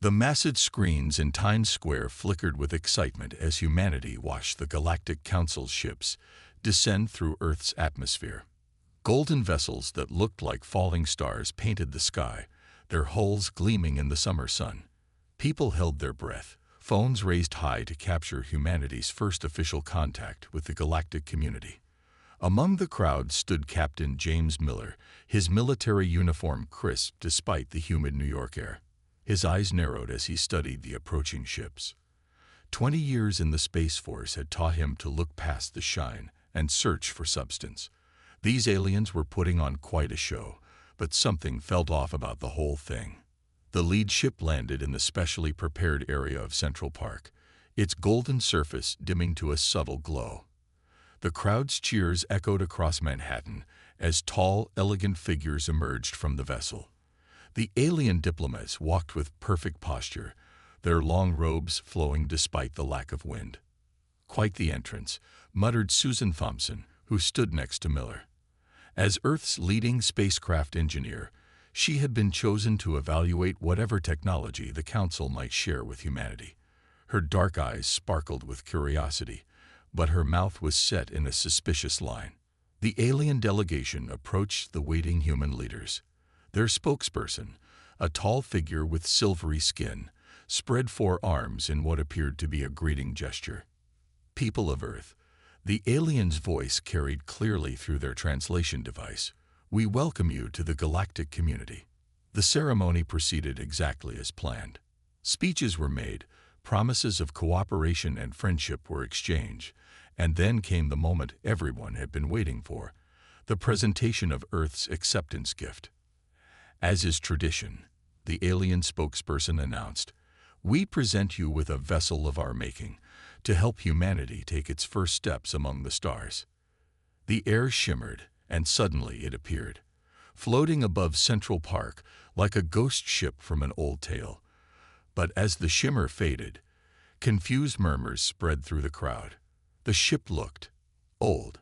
The massive screens in Times Square flickered with excitement as humanity watched the Galactic Council's ships descend through Earth's atmosphere. Golden vessels that looked like falling stars painted the sky, their hulls gleaming in the summer sun. People held their breath, phones raised high to capture humanity's first official contact with the galactic community. Among the crowd stood Captain James Miller, his military uniform crisp despite the humid New York air. His eyes narrowed as he studied the approaching ships. 20 years in the Space Force had taught him to look past the shine and search for substance. These aliens were putting on quite a show, but something felt off about the whole thing. The lead ship landed in the specially prepared area of Central Park, its golden surface dimming to a subtle glow. The crowd's cheers echoed across Manhattan as tall, elegant figures emerged from the vessel. The alien diplomats walked with perfect posture, their long robes flowing despite the lack of wind. "Quite the entrance," muttered Susan Thompson, who stood next to Miller. As Earth's leading spacecraft engineer, she had been chosen to evaluate whatever technology the Council might share with humanity. Her dark eyes sparkled with curiosity, but her mouth was set in a suspicious line. The alien delegation approached the waiting human leaders. Their spokesperson, a tall figure with silvery skin, spread 4 arms in what appeared to be a greeting gesture. "People of Earth," the alien's voice carried clearly through their translation device, "we welcome you to the galactic community." The ceremony proceeded exactly as planned. Speeches were made, promises of cooperation and friendship were exchanged, and then came the moment everyone had been waiting for, the presentation of Earth's acceptance gift. As is tradition, the alien spokesperson announced, "We present you with a vessel of our making to help humanity take its first steps among the stars." The air shimmered, and suddenly it appeared, floating above Central Park like a ghost ship from an old tale. But as the shimmer faded, confused murmurs spread through the crowd. The ship looked old.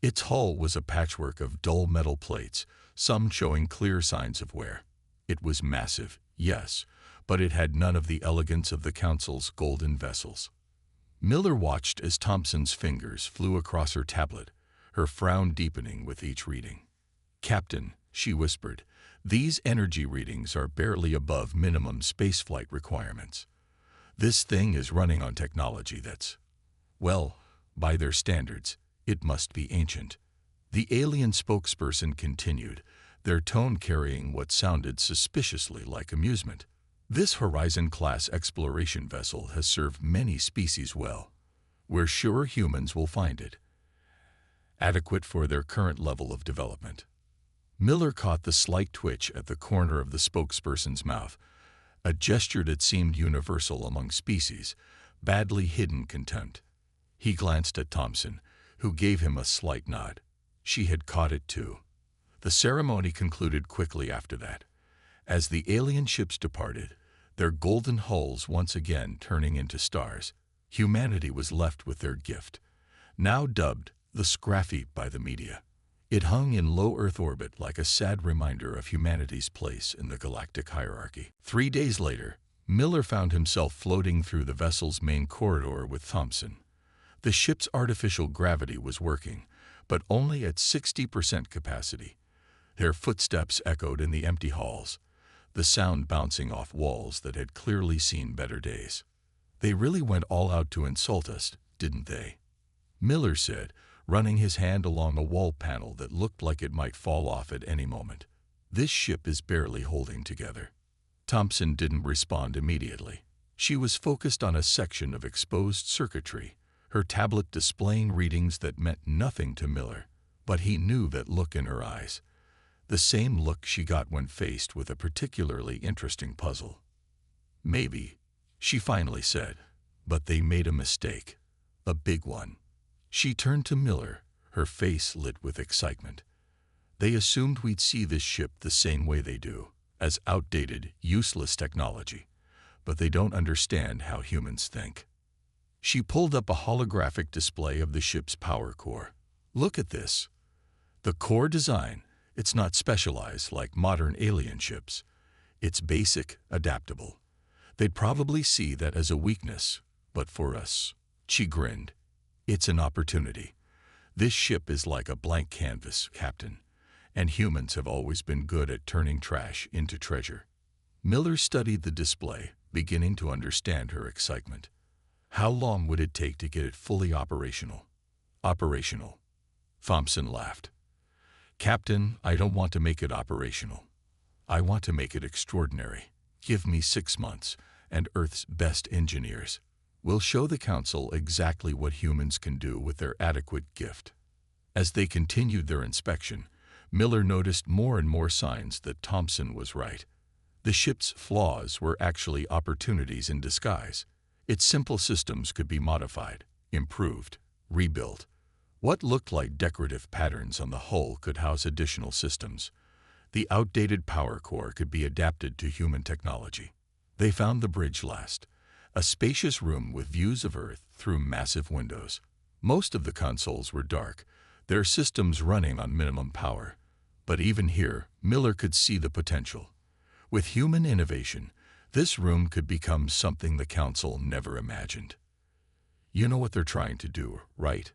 Its hull was a patchwork of dull metal plates, some showing clear signs of wear. It was massive, yes, but it had none of the elegance of the Council's golden vessels. Miller watched as Thompson's fingers flew across her tablet, her frown deepening with each reading. "Captain," she whispered, "these energy readings are barely above minimum spaceflight requirements. This thing is running on technology that's, well, by their standards, it must be ancient." The alien spokesperson continued, their tone carrying what sounded suspiciously like amusement. "This Horizon-class exploration vessel has served many species well. We're sure humans will find it adequate for their current level of development." Miller caught the slight twitch at the corner of the spokesperson's mouth, a gesture that seemed universal among species, badly hidden contempt. He glanced at Thompson, who gave him a slight nod. She had caught it too. The ceremony concluded quickly after that. As the alien ships departed, their golden hulls once again turning into stars, humanity was left with their gift, now dubbed the Scraffy by the media. It hung in low Earth orbit like a sad reminder of humanity's place in the galactic hierarchy. 3 days later, Miller found himself floating through the vessel's main corridor with Thompson. The ship's artificial gravity was working, but only at 60% capacity. Their footsteps echoed in the empty halls, the sound bouncing off walls that had clearly seen better days. "They really went all out to insult us, didn't they?" Miller said, running his hand along a wall panel that looked like it might fall off at any moment. "This ship is barely holding together." Thompson didn't respond immediately. She was focused on a section of exposed circuitry, her tablet displaying readings that meant nothing to Miller, but he knew that look in her eyes. The same look she got when faced with a particularly interesting puzzle. "Maybe," she finally said, "but they made a mistake. A big one." She turned to Miller, her face lit with excitement. "They assumed we'd see this ship the same way they do, as outdated, useless technology, but they don't understand how humans think." She pulled up a holographic display of the ship's power core. "Look at this. The core design, it's not specialized like modern alien ships. It's basic, adaptable. They'd probably see that as a weakness, but for us, she grinned, it's an opportunity. This ship is like a blank canvas, Captain, and humans have always been good at turning trash into treasure. Miller studied the display, beginning to understand her excitement. How long would it take to get it fully operational? Operational. Thompson laughed. Captain, I don't want to make it operational. I want to make it extraordinary. Give me 6 months, and Earth's best engineers. We'll show the Council exactly what humans can do with their adequate gift. As they continued their inspection, Miller noticed more and more signs that Thompson was right. The ship's flaws were actually opportunities in disguise. Its simple systems could be modified, improved, rebuilt. What looked like decorative patterns on the hull could house additional systems. The outdated power core could be adapted to human technology. They found the bridge last, a spacious room with views of Earth through massive windows. Most of the consoles were dark, their systems running on minimum power. But even here, Miller could see the potential. With human innovation, this room could become something the Council never imagined. You know what they're trying to do, right?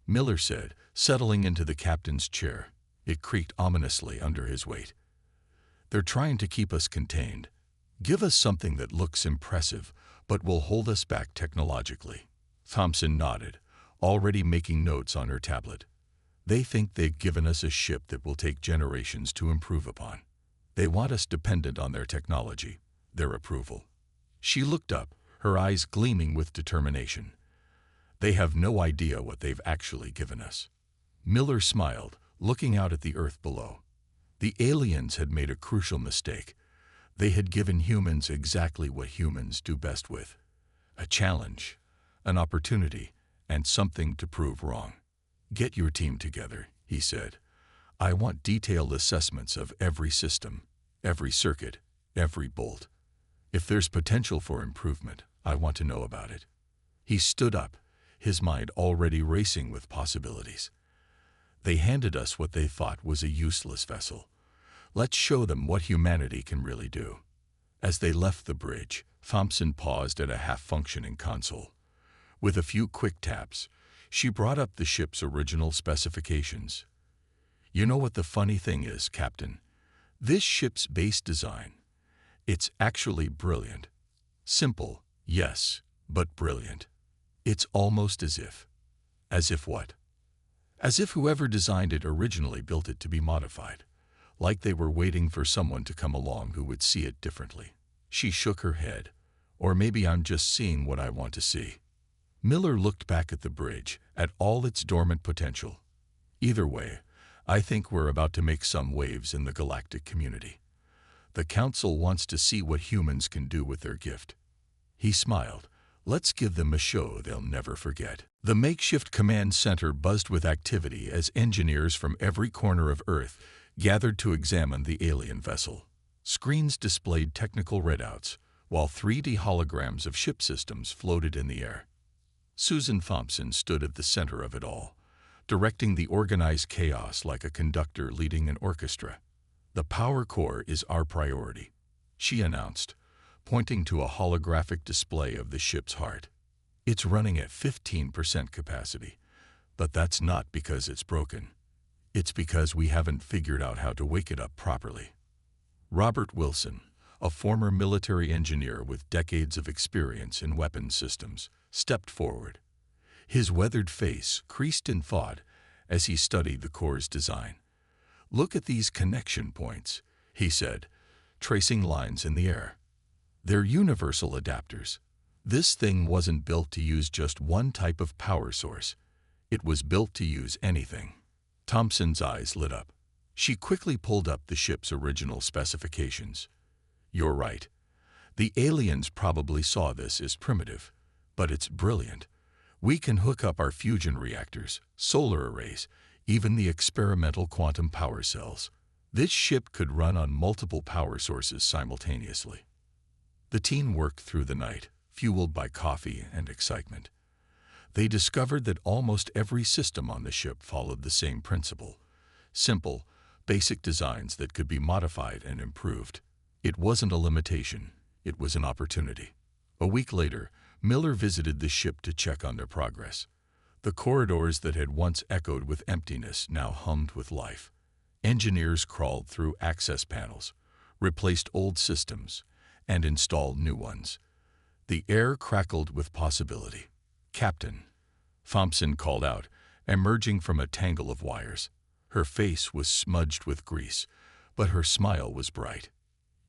Miller said, settling into the captain's chair. It creaked ominously under his weight. They're trying to keep us contained. Give us something that looks impressive, but will hold us back technologically. Thompson nodded, already making notes on her tablet. They think they've given us a ship that will take generations to improve upon. They want us dependent on their technology, their approval. She looked up, her eyes gleaming with determination. They have no idea what they've actually given us. Miller smiled, looking out at the Earth below. The aliens had made a crucial mistake. They had given humans exactly what humans do best with. A challenge, an opportunity, and something to prove wrong. Get your team together, he said. I want detailed assessments of every system, every circuit, every bolt. If there's potential for improvement, I want to know about it. He stood up, his mind already racing with possibilities. They handed us what they thought was a useless vessel. Let's show them what humanity can really do. As they left the bridge, Thompson paused at a half-functioning console. With a few quick taps, she brought up the ship's original specifications. You know what the funny thing is, Captain? This ship's base design, it's actually brilliant. Simple, yes, but brilliant. It's almost as if what? As if whoever designed it originally built it to be modified, like they were waiting for someone to come along who would see it differently. She shook her head. Or maybe I'm just seeing what I want to see. Miller looked back at the bridge, at all its dormant potential. Either way, I think we're about to make some waves in the galactic community. The Council wants to see what humans can do with their gift. He smiled. Let's give them a show they'll never forget. The makeshift command center buzzed with activity as engineers from every corner of Earth gathered to examine the alien vessel. Screens displayed technical readouts, while 3D holograms of ship systems floated in the air. Susan Thompson stood at the center of it all, directing the organized chaos like a conductor leading an orchestra. The power core is our priority, she announced, pointing to a holographic display of the ship's heart. It's running at 15% capacity, but that's not because it's broken. It's because we haven't figured out how to wake it up properly. Robert Wilson, a former military engineer with decades of experience in weapons systems, stepped forward. His weathered face creased in thought as he studied the core's design. Look at these connection points, he said, tracing lines in the air. They're universal adapters. This thing wasn't built to use just one type of power source. It was built to use anything. Thompson's eyes lit up. She quickly pulled up the ship's original specifications. You're right. The aliens probably saw this as primitive, but it's brilliant. We can hook up our fusion reactors, solar arrays, even the experimental quantum power cells. This ship could run on multiple power sources simultaneously. The team worked through the night, fueled by coffee and excitement. They discovered that almost every system on the ship followed the same principle. Simple, basic designs that could be modified and improved. It wasn't a limitation. It was an opportunity. A week later, Miller visited the ship to check on their progress. The corridors that had once echoed with emptiness now hummed with life. Engineers crawled through access panels, replaced old systems, and installed new ones. The air crackled with possibility. "Captain," Thompson called out, emerging from a tangle of wires. Her face was smudged with grease, but her smile was bright.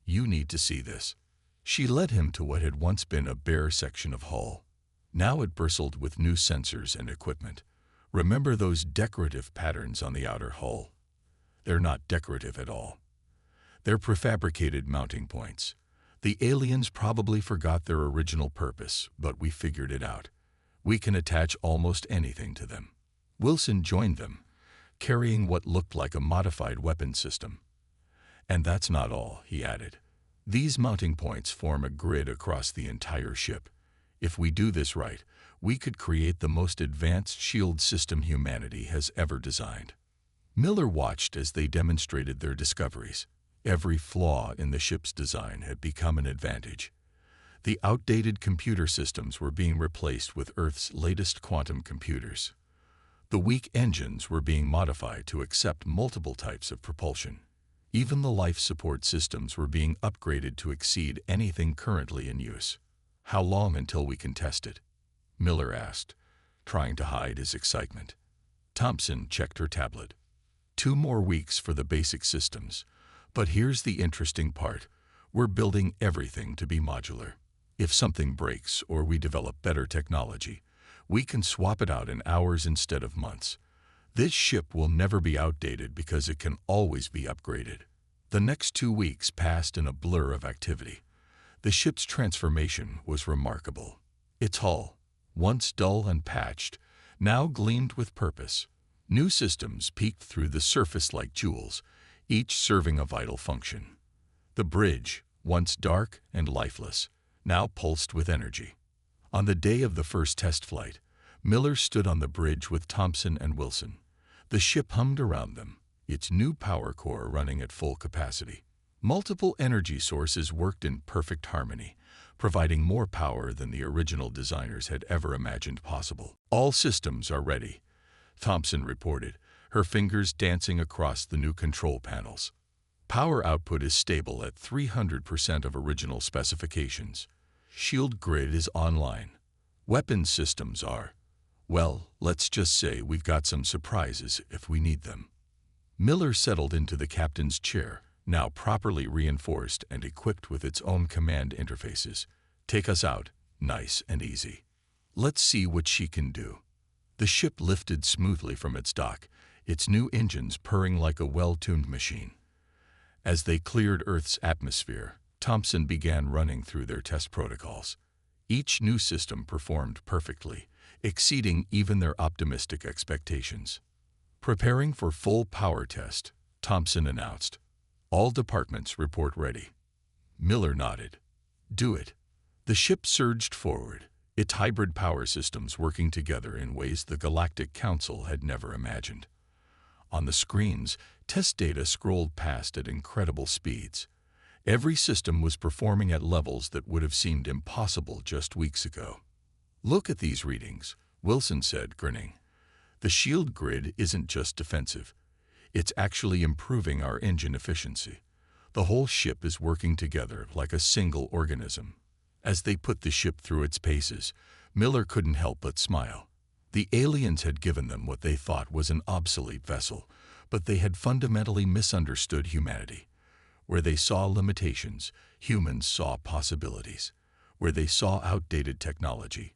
"You need to see this." She led him to what had once been a bare section of hull. Now it bristled with new sensors and equipment. Remember those decorative patterns on the outer hull? They're not decorative at all. They're prefabricated mounting points. The aliens probably forgot their original purpose, but we figured it out. We can attach almost anything to them. Wilson joined them, carrying what looked like a modified weapon system. "And that's not all," he added. "These mounting points form a grid across the entire ship. If we do this right, we could create the most advanced shield system humanity has ever designed." Miller watched as they demonstrated their discoveries. Every flaw in the ship's design had become an advantage. The outdated computer systems were being replaced with Earth's latest quantum computers. The weak engines were being modified to accept multiple types of propulsion. Even the life support systems were being upgraded to exceed anything currently in use. "How long until we can test it?" Miller asked, trying to hide his excitement. Thompson checked her tablet. 2 more weeks for the basic systems. But here's the interesting part. We're building everything to be modular. If something breaks or we develop better technology, we can swap it out in hours instead of months. This ship will never be outdated because it can always be upgraded. The next 2 weeks passed in a blur of activity. The ship's transformation was remarkable. Its hull, once dull and patched, now gleamed with purpose. New systems peeked through the surface like jewels, each serving a vital function. The bridge, once dark and lifeless, now pulsed with energy. On the day of the first test flight, Miller stood on the bridge with Thompson and Wilson. The ship hummed around them, its new power core running at full capacity. Multiple energy sources worked in perfect harmony, providing more power than the original designers had ever imagined possible. "All systems are ready," Thompson reported, her fingers dancing across the new control panels. "Power output is stable at 300% of original specifications. Shield grid is online. Weapons systems are, well, let's just say we've got some surprises if we need them." Miller settled into the captain's chair, now properly reinforced and equipped with its own command interfaces. "Take us out, nice and easy. Let's see what she can do." The ship lifted smoothly from its dock, its new engines purring like a well-tuned machine. As they cleared Earth's atmosphere, Thompson began running through their test protocols. Each new system performed perfectly, exceeding even their optimistic expectations. "Preparing for full power test," Thompson announced. "All departments report ready." Miller nodded. "Do it." The ship surged forward, its hybrid power systems working together in ways the Galactic Council had never imagined. On the screens, test data scrolled past at incredible speeds. Every system was performing at levels that would have seemed impossible just weeks ago. "Look at these readings," Wilson said, grinning. "The shield grid isn't just defensive. It's actually improving our engine efficiency. The whole ship is working together like a single organism." As they put the ship through its paces, Miller couldn't help but smile. The aliens had given them what they thought was an obsolete vessel, but they had fundamentally misunderstood humanity. Where they saw limitations, humans saw possibilities. Where they saw outdated technology,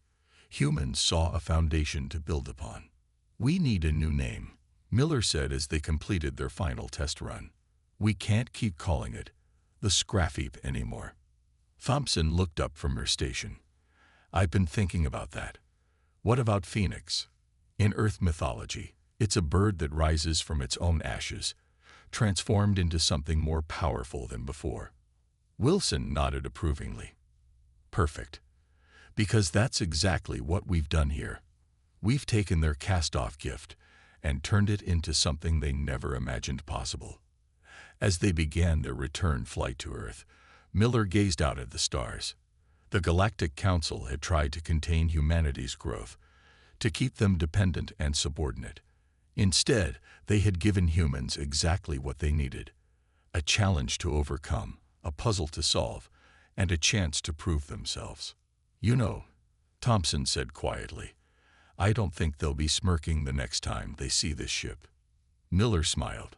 humans saw a foundation to build upon. "We need a new name," Miller said as they completed their final test run. "We can't keep calling it the Scrapheap anymore." Thompson looked up from her station. "I've been thinking about that. What about Phoenix? In Earth mythology, it's a bird that rises from its own ashes, transformed into something more powerful than before." Wilson nodded approvingly. "Perfect. Because that's exactly what we've done here. We've taken their cast-off gift and turned it into something they never imagined possible." As they began their return flight to Earth, Miller gazed out at the stars. The Galactic Council had tried to contain humanity's growth, to keep them dependent and subordinate. Instead, they had given humans exactly what they needed: a challenge to overcome, a puzzle to solve, and a chance to prove themselves. "You know," Thompson said quietly, "I don't think they'll be smirking the next time they see this ship." Miller smiled.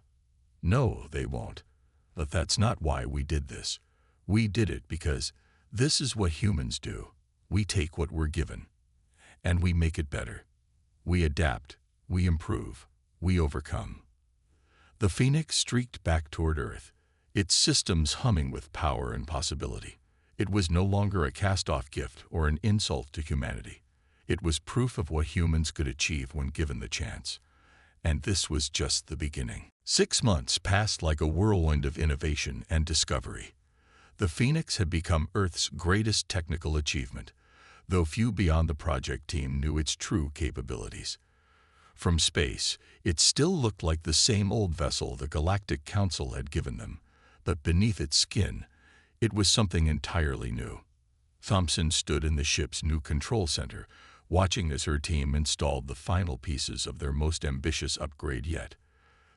"No, they won't. But that's not why we did this. We did it because this is what humans do. We take what we're given, and we make it better. We adapt, we improve, we overcome." The Phoenix streaked back toward Earth, its systems humming with power and possibility. It was no longer a cast-off gift or an insult to humanity. It was proof of what humans could achieve when given the chance. And this was just the beginning. 6 months passed like a whirlwind of innovation and discovery. The Phoenix had become Earth's greatest technical achievement, though few beyond the project team knew its true capabilities. From space, it still looked like the same old vessel the Galactic Council had given them, but beneath its skin, it was something entirely new. Thompson stood in the ship's new control center, watching as her team installed the final pieces of their most ambitious upgrade yet.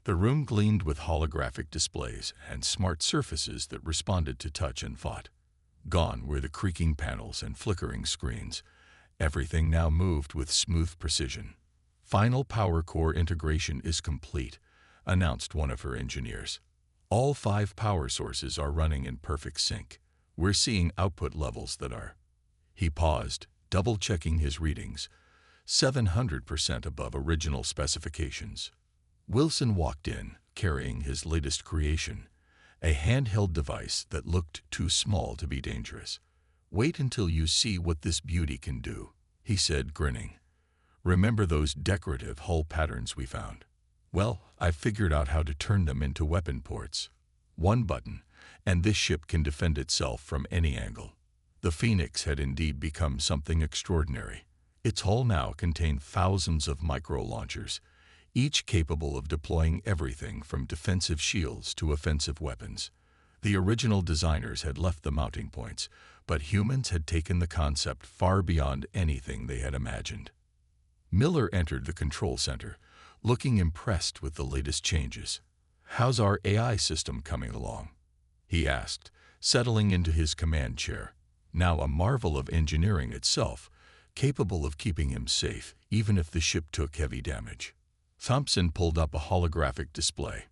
The room gleamed with holographic displays and smart surfaces that responded to touch and thought. Gone were the creaking panels and flickering screens. Everything now moved with smooth precision. "Final power core integration is complete," announced one of her engineers. "All 5 power sources are running in perfect sync. We're seeing output levels that are—" He paused, double-checking his readings, 700% above original specifications. Wilson walked in, carrying his latest creation, a handheld device that looked too small to be dangerous. "Wait until you see what this beauty can do," he said, grinning. "Remember those decorative hull patterns we found? Well, I've figured out how to turn them into weapon ports. One button, and this ship can defend itself from any angle." The Phoenix had indeed become something extraordinary. Its hull now contained thousands of micro-launchers, each capable of deploying everything from defensive shields to offensive weapons. The original designers had left the mounting points, but humans had taken the concept far beyond anything they had imagined. Miller entered the control center, looking impressed with the latest changes. "How's our AI system coming along?" he asked, settling into his command chair, now a marvel of engineering itself, capable of keeping him safe even if the ship took heavy damage. Thompson pulled up a holographic display.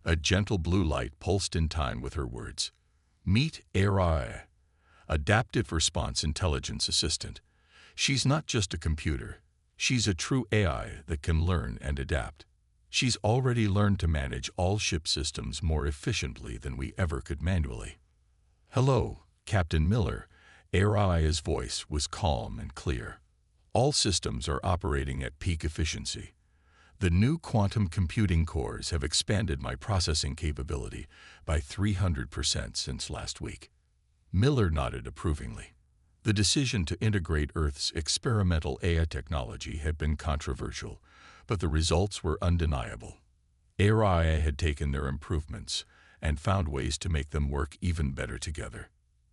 A gentle blue light pulsed in time with her words. "Meet HFY, Adaptive Response Intelligence Assistant. She's not just a computer. She's a true AI that can learn and adapt. She's already learned to manage all ship systems more efficiently than we ever could manually." "Hello, Captain Miller." HFY's voice was calm and clear. "All systems are operating at peak efficiency. The new quantum computing cores have expanded my processing capability by 300% since last week." Miller nodded approvingly. The decision to integrate Earth's experimental AI technology had been controversial, but the results were undeniable. HFY had taken their improvements and found ways to make them work even better together.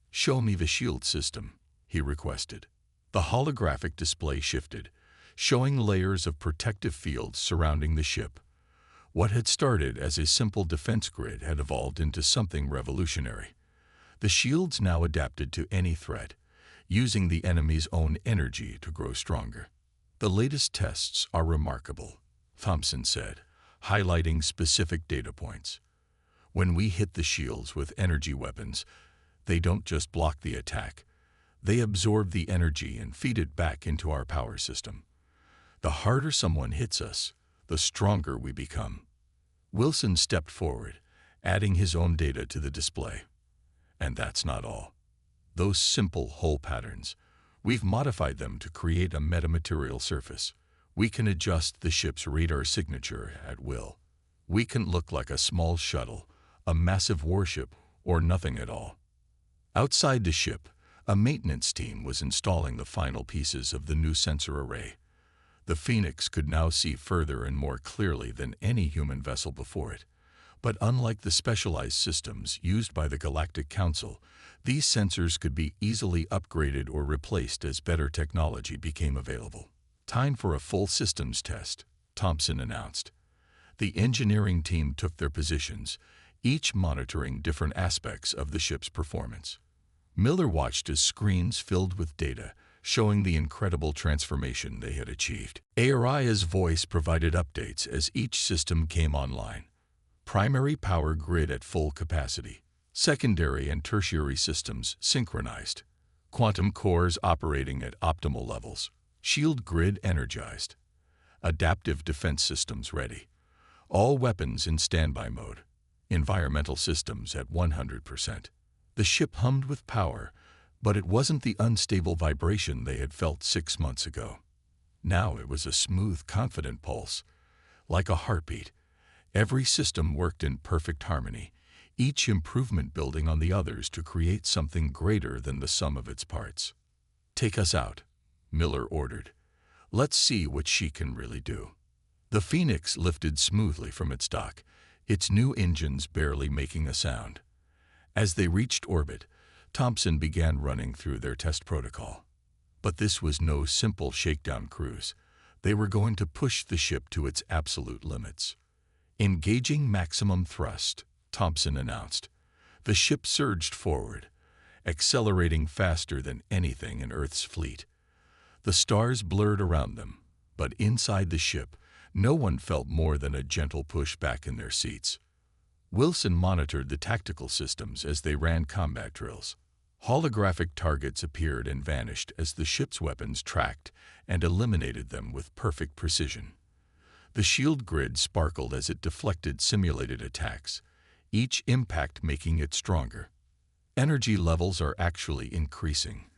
"Show me the shield system," he requested. The holographic display shifted, showing layers of protective fields surrounding the ship. What had started as a simple defense grid had evolved into something revolutionary. The shields now adapted to any threat, using the enemy's own energy to grow stronger. "The latest tests are remarkable," Thompson said, highlighting specific data points. "When we hit the shields with energy weapons, they don't just block the attack. They absorb the energy and feed it back into our power system. The harder someone hits us, the stronger we become." Wilson stepped forward, adding his own data to the display. "And that's not all. Those simple hull patterns, we've modified them to create a metamaterial surface. We can adjust the ship's radar signature at will. We can look like a small shuttle, a massive warship, or nothing at all." Outside the ship, a maintenance team was installing the final pieces of the new sensor array. The Phoenix could now see further and more clearly than any human vessel before it, But unlike the specialized systems used by the Galactic Council, these sensors could be easily upgraded or replaced as better technology became available. "Time for a full systems test," Thompson announced. The engineering team took their positions, each monitoring different aspects of the ship's performance. Miller watched as screens filled with data, showing the incredible transformation they had achieved. Aria's voice provided updates as each system came online. Primary power grid at full capacity. Secondary and tertiary systems synchronized. Quantum cores operating at optimal levels. Shield grid energized. Adaptive defense systems ready. All weapons in standby mode. Environmental systems at 100%. The ship hummed with power, but it wasn't the unstable vibration they had felt 6 months ago. Now it was a smooth, confident pulse. Like a heartbeat, every system worked in perfect harmony, each improvement building on the others to create something greater than the sum of its parts. "Take us out," Miller ordered. "Let's see what she can really do." The Phoenix lifted smoothly from its dock, its new engines barely making a sound. As they reached orbit, Thompson began running through their test protocol. But this was no simple shakedown cruise. They were going to push the ship to its absolute limits. "Engaging maximum thrust," Thompson announced. The ship surged forward, accelerating faster than anything in Earth's fleet. The stars blurred around them, but inside the ship, no one felt more than a gentle push back in their seats. Wilson monitored the tactical systems as they ran combat drills. Holographic targets appeared and vanished as the ship's weapons tracked and eliminated them with perfect precision. The shield grid sparkled as it deflected simulated attacks, each impact making it stronger. "Energy levels are actually increasing,"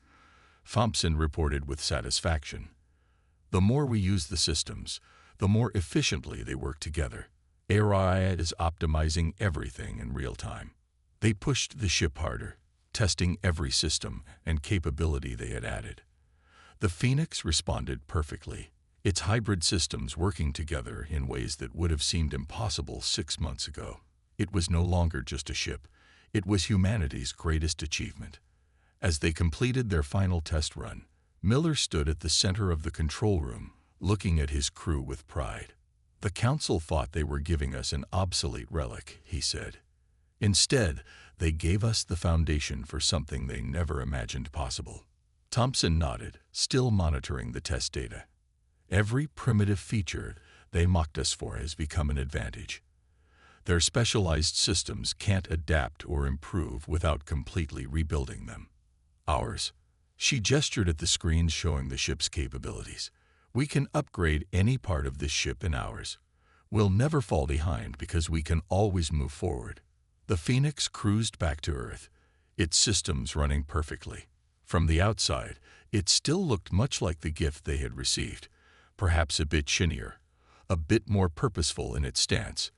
Thompson reported with satisfaction. "The more we use the systems, the more efficiently they work together. Aria is optimizing everything in real time." They pushed the ship harder, testing every system and capability they had added. The Phoenix responded perfectly, its hybrid systems working together in ways that would have seemed impossible 6 months ago. It was no longer just a ship. It was humanity's greatest achievement. As they completed their final test run, Miller stood at the center of the control room, looking at his crew with pride. "The Council thought they were giving us an obsolete relic," he said. "Instead, they gave us the foundation for something they never imagined possible." Thompson nodded, still monitoring the test data. "Every primitive feature they mocked us for has become an advantage. Their specialized systems can't adapt or improve without completely rebuilding them. Ours." She gestured at the screens showing the ship's capabilities. "We can upgrade any part of this ship in hours. We'll never fall behind because we can always move forward." The Phoenix cruised back to Earth, its systems running perfectly. From the outside, it still looked much like the gift they had received, perhaps a bit shinier, a bit more purposeful in its stance.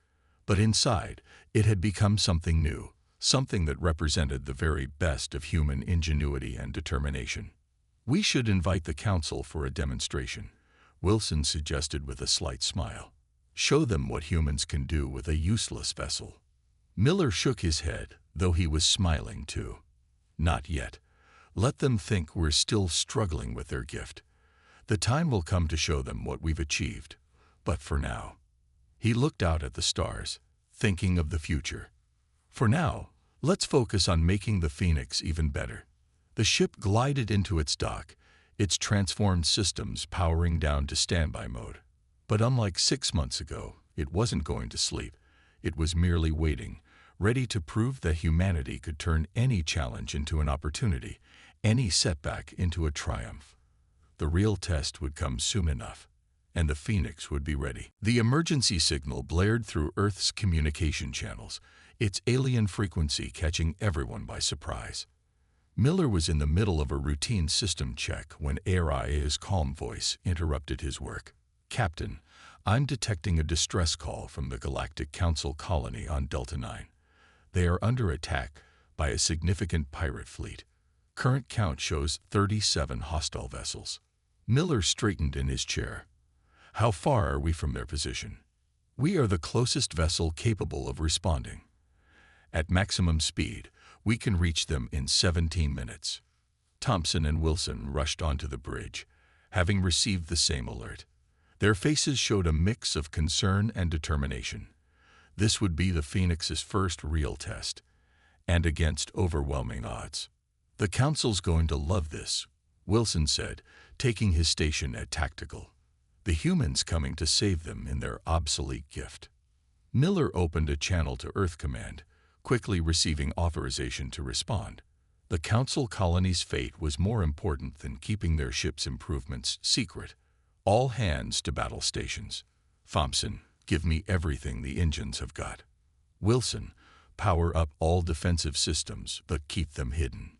But inside, it had become something new, something that represented the very best of human ingenuity and determination. "We should invite the Council for a demonstration," Wilson suggested with a slight smile. "Show them what humans can do with a useless vessel." Miller shook his head, though he was smiling too. "Not yet. Let them think we're still struggling with their gift. The time will come to show them what we've achieved. But for now..." He looked out at the stars, thinking of the future. "For now, let's focus on making the Phoenix even better." The ship glided into its dock, its transformed systems powering down to standby mode. But unlike 6 months ago, it wasn't going to sleep. It was merely waiting, ready to prove that humanity could turn any challenge into an opportunity, any setback into a triumph. The real test would come soon enough, and the Phoenix would be ready. The emergency signal blared through Earth's communication channels, its alien frequency catching everyone by surprise. Miller was in the middle of a routine system check when Aria's calm voice interrupted his work. "Captain, I'm detecting a distress call from the Galactic Council colony on Delta 9. They are under attack by a significant pirate fleet. Current count shows 37 hostile vessels." Miller straightened in his chair. "How far are we from their position?" We are the closest vessel capable of responding. At maximum speed, we can reach them in 17 minutes. Thompson and Wilson rushed onto the bridge, having received the same alert. Their faces showed a mix of concern and determination. This would be the Phoenix's first real test, and against overwhelming odds. "The Council's going to love this," Wilson said, taking his station at tactical. "The humans coming to save them in their obsolete gift." Miller opened a channel to Earth Command, quickly receiving authorization to respond. The Council colony's fate was more important than keeping their ship's improvements secret. All hands to battle stations. Thompson, give me everything the engines have got. Wilson, power up all defensive systems, but keep them hidden.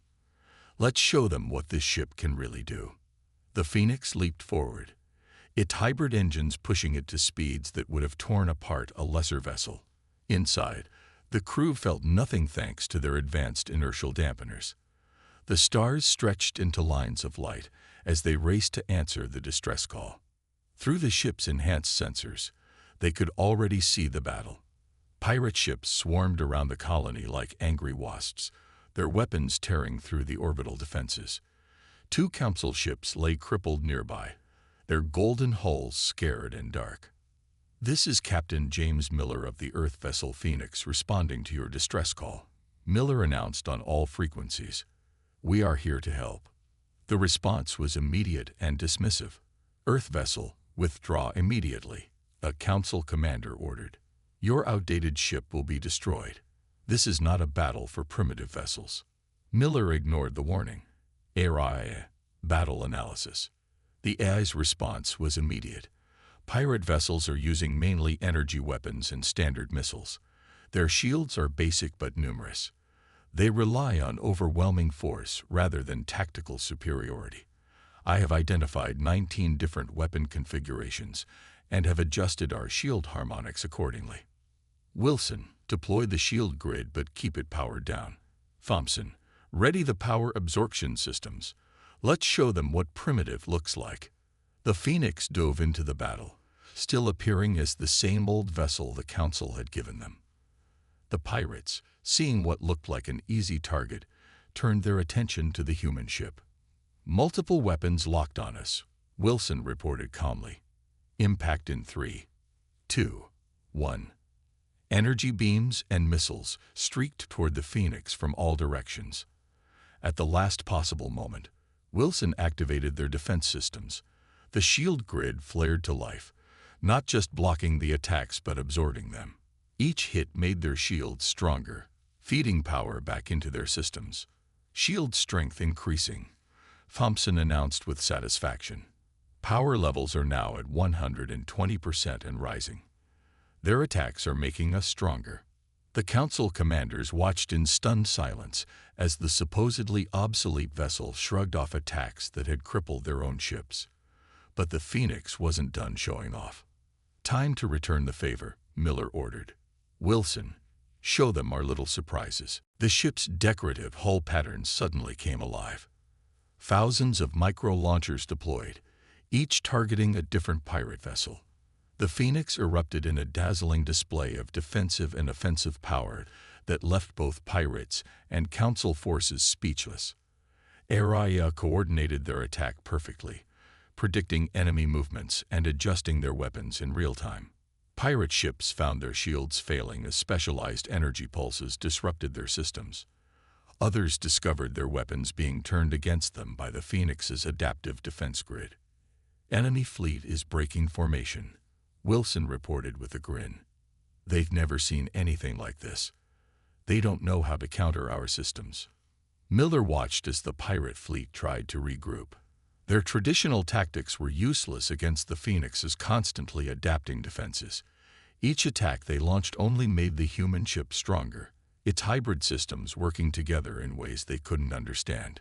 Let's show them what this ship can really do. The Phoenix leaped forward, its hybrid engines pushing it to speeds that would have torn apart a lesser vessel. Inside, the crew felt nothing thanks to their advanced inertial dampeners. The stars stretched into lines of light as they raced to answer the distress call. Through the ship's enhanced sensors, they could already see the battle. Pirate ships swarmed around the colony like angry wasps, their weapons tearing through the orbital defenses. 2 Council ships lay crippled nearby, their golden hulls scared and dark. "This is Captain James Miller of the Earth vessel Phoenix responding to your distress call," Miller announced on all frequencies. "We are here to help." The response was immediate and dismissive. "Earth vessel, withdraw immediately," a Council commander ordered. "Your outdated ship will be destroyed. This is not a battle for primitive vessels." Miller ignored the warning. AI, battle analysis. The AI's response was immediate. Pirate vessels are using mainly energy weapons and standard missiles. Their shields are basic but numerous. They rely on overwhelming force rather than tactical superiority. I have identified 19 different weapon configurations and have adjusted our shield harmonics accordingly. Wilson, deploy the shield grid but keep it powered down. Thompson, ready the power absorption systems. Let's show them what primitive looks like. The Phoenix dove into the battle, still appearing as the same old vessel the Council had given them. The pirates, seeing what looked like an easy target, turned their attention to the human ship. "Multiple weapons locked on us," Wilson reported calmly. "Impact in 3, 2, 1. Energy beams and missiles streaked toward the Phoenix from all directions. At the last possible moment, Wilson activated their defense systems. The shield grid flared to life, not just blocking the attacks but absorbing them. Each hit made their shields stronger, feeding power back into their systems. Shield strength increasing, Thompson announced with satisfaction. Power levels are now at 120% and rising. Their attacks are making us stronger. The Council commanders watched in stunned silence as the supposedly obsolete vessel shrugged off attacks that had crippled their own ships. But the Phoenix wasn't done showing off. "Time to return the favor," Miller ordered. "Wilson, show them our little surprises." The ship's decorative hull patterns suddenly came alive. Thousands of micro-launchers deployed, each targeting a different pirate vessel. The Phoenix erupted in a dazzling display of defensive and offensive power that left both pirates and Council forces speechless. Araya coordinated their attack perfectly, predicting enemy movements and adjusting their weapons in real time. Pirate ships found their shields failing as specialized energy pulses disrupted their systems. Others discovered their weapons being turned against them by the Phoenix's adaptive defense grid. "Enemy fleet is breaking formation," Wilson reported with a grin. "They've never seen anything like this. They don't know how to counter our systems." Miller watched as the pirate fleet tried to regroup. Their traditional tactics were useless against the Phoenix's constantly adapting defenses. Each attack they launched only made the human ship stronger, its hybrid systems working together in ways they couldn't understand.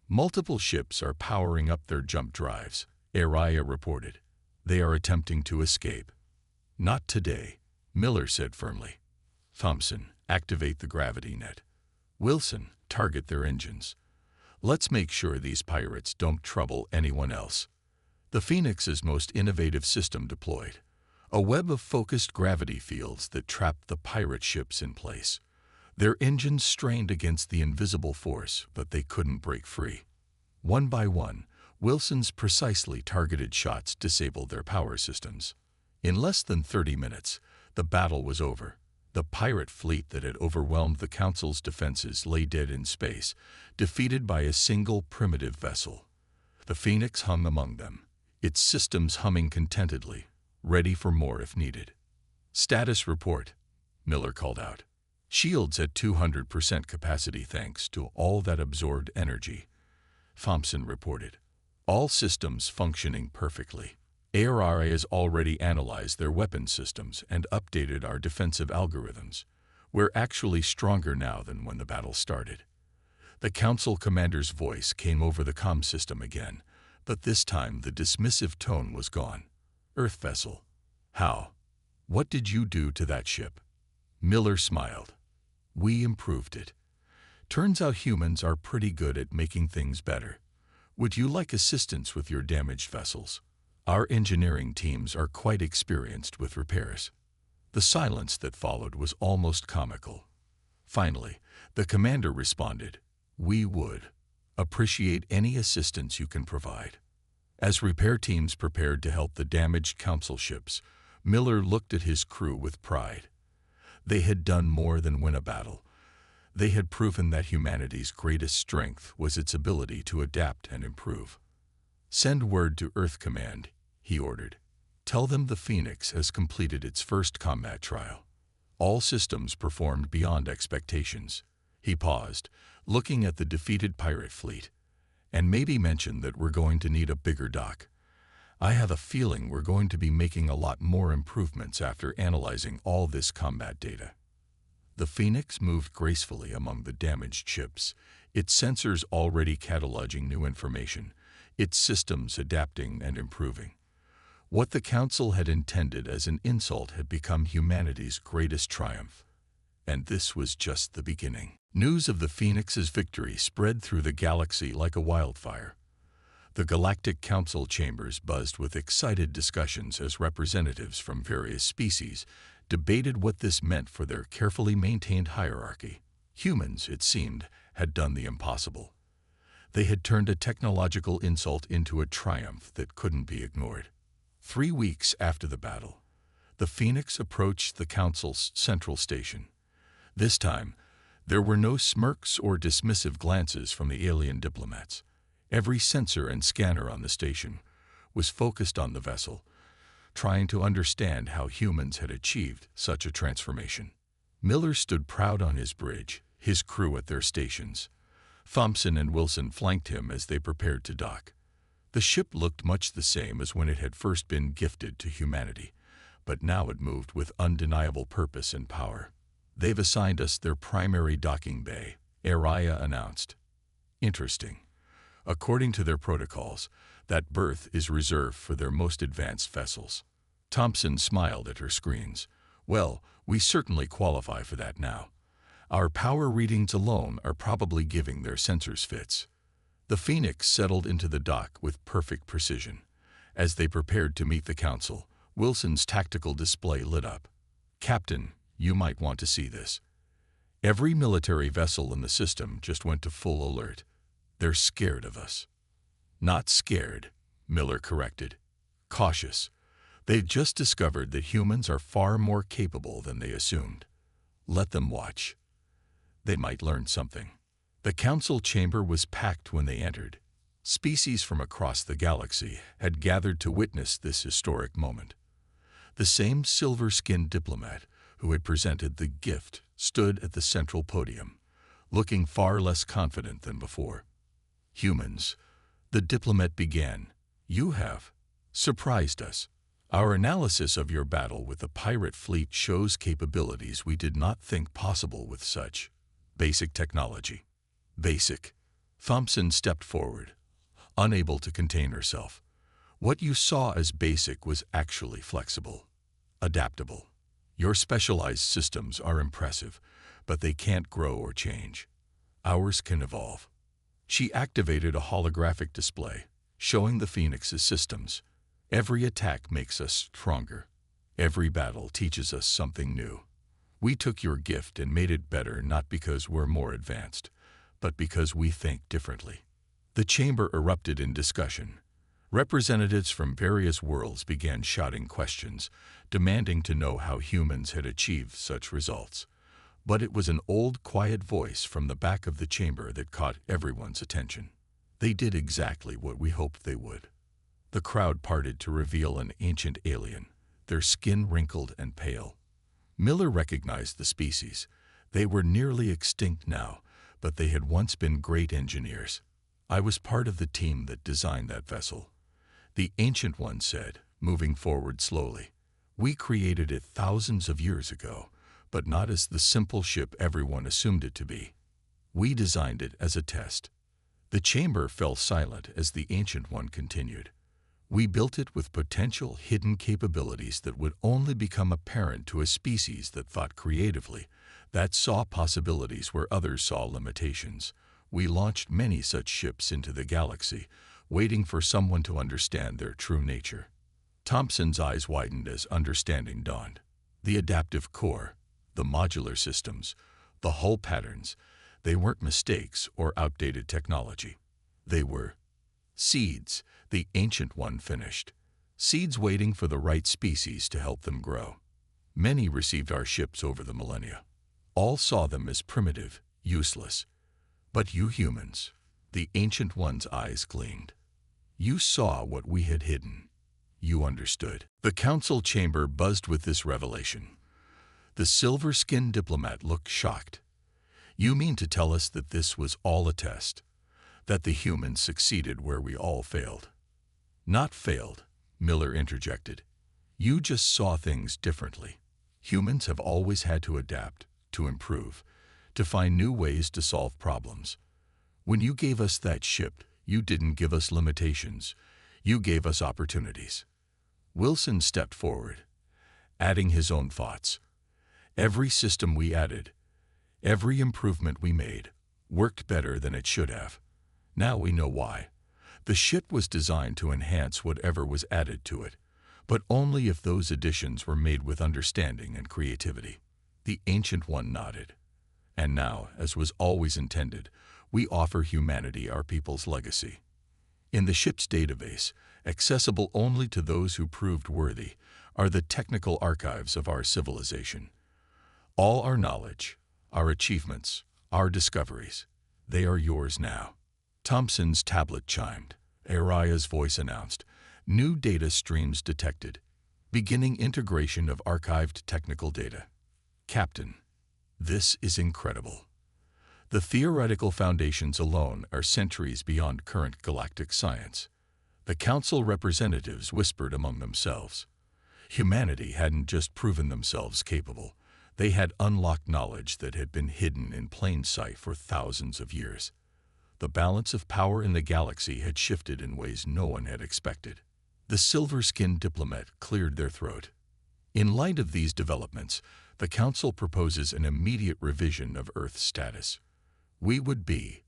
"Multiple ships are powering up their jump drives," Araya reported. "They are attempting to escape." "Not today," Miller said firmly. "Thompson, activate the gravity net. Wilson, target their engines. Let's make sure these pirates don't trouble anyone else." The Phoenix's most innovative system deployed, A web of focused gravity fields that trapped the pirate ships in place. Their engines strained against the invisible force, but they couldn't break free. One by one, Wilson's precisely targeted shots disabled their power systems. In less than 30 minutes, the battle was over. The pirate fleet that had overwhelmed the Council's defenses lay dead in space, defeated by a single primitive vessel. The Phoenix hung among them, its systems humming contentedly, ready for more if needed. "Status report," Miller called out. "Shields at 200% capacity thanks to all that absorbed energy," Thompson reported. "All systems functioning perfectly. ARRA has already analyzed their weapon systems and updated our defensive algorithms. We're actually stronger now than when the battle started." The Council commander's voice came over the comm system again, but this time the dismissive tone was gone. "Earth vessel. How? What did you do to that ship?" Miller smiled. "We improved it. Turns out humans are pretty good at making things better. Would you like assistance with your damaged vessels? Our engineering teams are quite experienced with repairs." The silence that followed was almost comical. Finally, the commander responded, "We would appreciate any assistance you can provide." As repair teams prepared to help the damaged Council ships, Miller looked at his crew with pride. They had done more than win a battle. They had proven that humanity's greatest strength was its ability to adapt and improve. "Send word to Earth Command," he ordered. "Tell them the Phoenix has completed its first combat trial. All systems performed beyond expectations." He paused, looking at the defeated pirate fleet. "And maybe mention that we're going to need a bigger dock. I have a feeling we're going to be making a lot more improvements after analyzing all this combat data." The Phoenix moved gracefully among the damaged ships, its sensors already cataloging new information, its systems adapting and improving. What the Council had intended as an insult had become humanity's greatest triumph. And this was just the beginning. News of the Phoenix's victory spread through the galaxy like a wildfire. The Galactic Council chambers buzzed with excited discussions as representatives from various species debated what this meant for their carefully maintained hierarchy. Humans, it seemed, had done the impossible. They had turned a technological insult into a triumph that couldn't be ignored. 3 weeks after the battle, the Phoenix approached the Council's central station. This time, there were no smirks or dismissive glances from the alien diplomats. Every sensor and scanner on the station was focused on the vessel, trying to understand how humans had achieved such a transformation. Miller stood proud on his bridge, his crew at their stations. Thompson and Wilson flanked him as they prepared to dock. The ship looked much the same as when it had first been gifted to humanity, but now it moved with undeniable purpose and power. "They've assigned us their primary docking bay," Araya announced. "Interesting. According to their protocols, that berth is reserved for their most advanced vessels." Thompson smiled at her screens. "Well, we certainly qualify for that now. Our power readings alone are probably giving their sensors fits." The Phoenix settled into the dock with perfect precision. As they prepared to meet the Council, Wilson's tactical display lit up. "Captain, you might want to see this." Every military vessel in the system just went to full alert. "They're scared of us." "Not scared," Miller corrected. "Cautious. They've just discovered that humans are far more capable than they assumed. Let them watch. They might learn something." The Council chamber was packed when they entered. Species from across the galaxy had gathered to witness this historic moment. The same silver-skinned diplomat who had presented the gift stood at the central podium, looking far less confident than before. "Humans," the diplomat began, "you have surprised us. Our analysis of your battle with the pirate fleet shows capabilities we did not think possible with such basic technology." "Basic?" Thompson stepped forward, unable to contain herself. "What you saw as basic was actually flexible, adaptable. Your specialized systems are impressive, but they can't grow or change. Ours can evolve." She activated a holographic display, showing the Phoenix's systems. "Every attack makes us stronger. Every battle teaches us something new. We took your gift and made it better not because we're more advanced, but because we think differently. The chamber erupted in discussion. Representatives from various worlds began shouting questions, demanding to know how humans had achieved such results. But it was an old, quiet voice from the back of the chamber that caught everyone's attention. They did exactly what we hoped they would. The crowd parted to reveal an ancient alien, their skin wrinkled and pale. Miller recognized the species. They were nearly extinct now, but they had once been great engineers. I was part of the team that designed that vessel, the Ancient One said, moving forward slowly. We created it thousands of years ago, but not as the simple ship everyone assumed it to be. We designed it as a test. The chamber fell silent as the Ancient One continued. We built it with potential hidden capabilities that would only become apparent to a species that thought creatively, that saw possibilities where others saw limitations. We launched many such ships into the galaxy, waiting for someone to understand their true nature. Thompson's eyes widened as understanding dawned. The adaptive core, the modular systems, the hull patterns, they weren't mistakes or outdated technology. They were seeds, the Ancient One finished. Seeds waiting for the right species to help them grow. Many received our ships over the millennia. All saw them as primitive, useless. But you humans, the Ancient One's eyes gleamed. You saw what we had hidden. You understood. The council chamber buzzed with this revelation. The silver-skinned diplomat looked shocked. You mean to tell us that this was all a test? That the humans succeeded where we all failed? Not failed, Miller interjected. You just saw things differently. Humans have always had to adapt, to improve, to find new ways to solve problems. When you gave us that ship, you didn't give us limitations. You gave us opportunities. Wilson stepped forward, adding his own thoughts. Every system we added, every improvement we made, worked better than it should have. Now we know why. The ship was designed to enhance whatever was added to it, but only if those additions were made with understanding and creativity. The Ancient One nodded. And now, as was always intended, we offer humanity our people's legacy. In the ship's database, accessible only to those who proved worthy, are the technical archives of our civilization. All our knowledge, our achievements, our discoveries, they are yours now. Thompson's tablet chimed. Aria's voice announced, new data streams detected, beginning integration of archived technical data. Captain, this is incredible. The theoretical foundations alone are centuries beyond current galactic science. The council representatives whispered among themselves. Humanity hadn't just proven themselves capable. They had unlocked knowledge that had been hidden in plain sight for thousands of years. The balance of power in the galaxy had shifted in ways no one had expected. The silver-skinned diplomat cleared their throat. In light of these developments, the Council proposes an immediate revision of Earth's status. We would be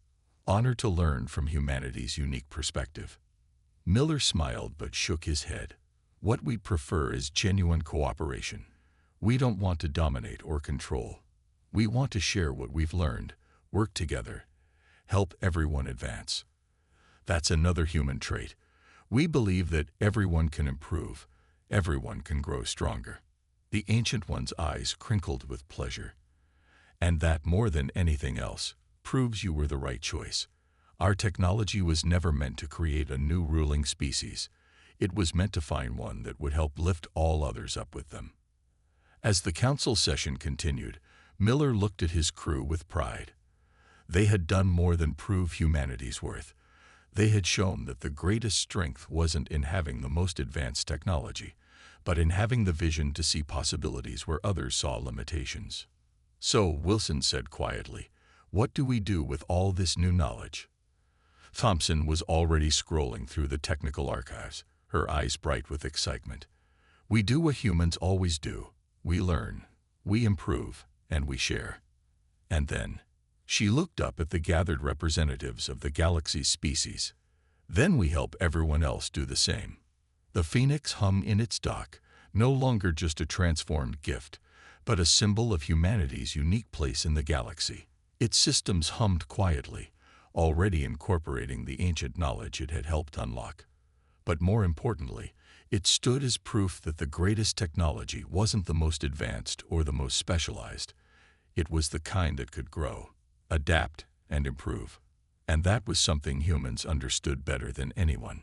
honored to learn from humanity's unique perspective. Miller smiled but shook his head. What we prefer is genuine cooperation. We don't want to dominate or control. We want to share what we've learned, work together, help everyone advance. That's another human trait. We believe that everyone can improve, everyone can grow stronger. The Ancient One's eyes crinkled with pleasure. And that, more than anything else, proves you were the right choice. Our technology was never meant to create a new ruling species. It was meant to find one that would help lift all others up with them. As the council session continued, Miller looked at his crew with pride. They had done more than prove humanity's worth. They had shown that the greatest strength wasn't in having the most advanced technology, but in having the vision to see possibilities where others saw limitations. So, Wilson said quietly, what do we do with all this new knowledge? Thompson was already scrolling through the technical archives, her eyes bright with excitement. We do what humans always do. We learn, we improve, and we share. And then, she looked up at the gathered representatives of the galaxy's species. Then we help everyone else do the same. The Phoenix hummed in its dock, no longer just a transformed gift, but a symbol of humanity's unique place in the galaxy. Its systems hummed quietly, already incorporating the ancient knowledge it had helped unlock. But more importantly, it stood as proof that the greatest technology wasn't the most advanced or the most specialized. It was the kind that could grow, adapt, and improve. And that was something humans understood better than anyone.